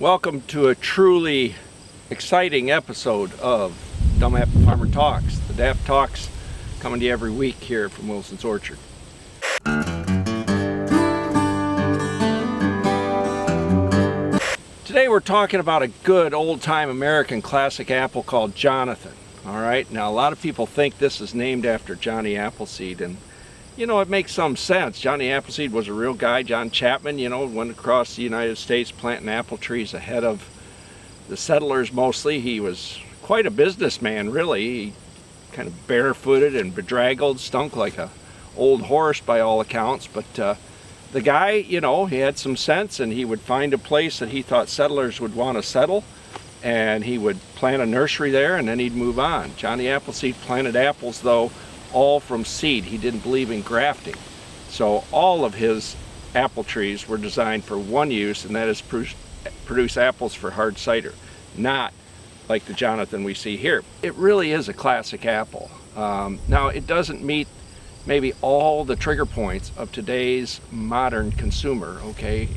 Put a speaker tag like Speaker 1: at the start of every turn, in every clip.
Speaker 1: Welcome to a truly exciting episode of Dumb Apple Farmer Talks. The DAFT Talks coming to you every week here from Wilson's Orchard. Today we're talking about a good old-time American classic apple called Jonathan. All right, now a lot of people think this is named after Johnny Appleseed, and you know, it makes some sense. Johnny Appleseed was a real guy. John Chapman, you know, went across the United States planting apple trees ahead of the settlers mostly. He was quite a businessman, really. He kind of barefooted and bedraggled, stunk like a old horse by all accounts. But the guy, you know, he had some sense, and he would find a place that he thought settlers would want to settle, and he would plant a nursery there, and then he'd move on. Johnny Appleseed planted apples, though, all from seed. He didn't believe in grafting. So all of his apple trees were designed for one use, and that is produce apples for hard cider, not like the Jonathan we see here. It really is a classic apple. Now, it doesn't meet maybe all the trigger points of today's modern consumer, okay?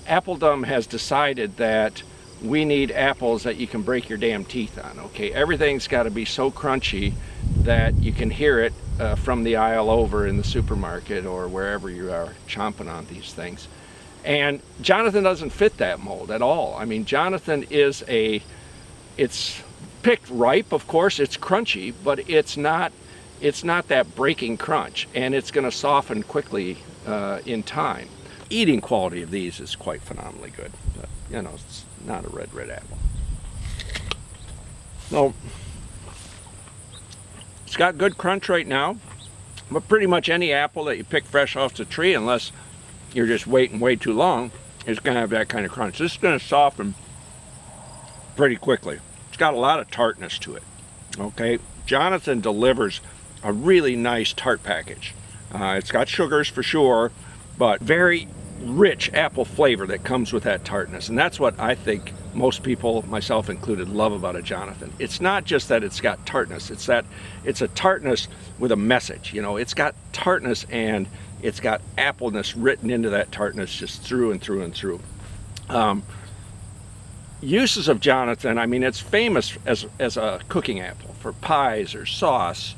Speaker 1: Appledom has decided that we need apples that you can break your damn teeth on, okay? Everything's got to be so crunchy that you can hear it from the aisle over in the supermarket or wherever you are chomping on these things. And Jonathan doesn't fit that mold at all. I mean, Jonathan is it's picked ripe, of course, it's crunchy, but it's not that breaking crunch, and it's going to soften quickly in time. Eating quality of these is quite phenomenally good, but you know, it's not a red apple. So it's got good crunch right now, but pretty much any apple that you pick fresh off the tree, unless you're just waiting way too long, is going to have that kind of crunch. This is going to soften pretty quickly. It's got a lot of tartness to it. Okay, Jonathan delivers a really nice tart package. It's got sugars for sure, but very rich apple flavor that comes with that tartness, and that's what I think most people, myself included, love about a Jonathan. It's not just that it's got tartness, it's that it's a tartness with a message. You know, it's got tartness and it's got appleness written into that tartness just through and through and through. Uses of Jonathan, I mean, it's famous as a cooking apple for pies or sauce.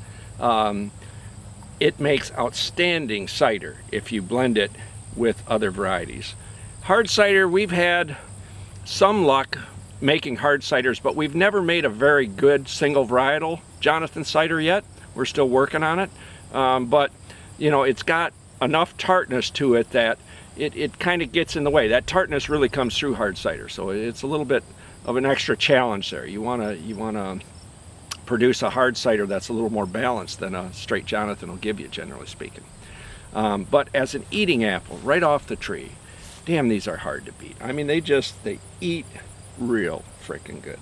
Speaker 1: It makes outstanding cider if you blend it with other varieties. Hard cider, we've had some luck making hard ciders, but we've never made a very good single varietal Jonathan cider yet. We're still working on it, but you know, it's got enough tartness to it that it kind of gets in the way. That tartness really comes through hard cider, so it's a little bit of an extra challenge there. You wanna produce a hard cider that's a little more balanced than a straight Jonathan will give you, generally speaking. But as an eating apple, right off the tree, damn, these are hard to beat. I mean, they eat real freaking good.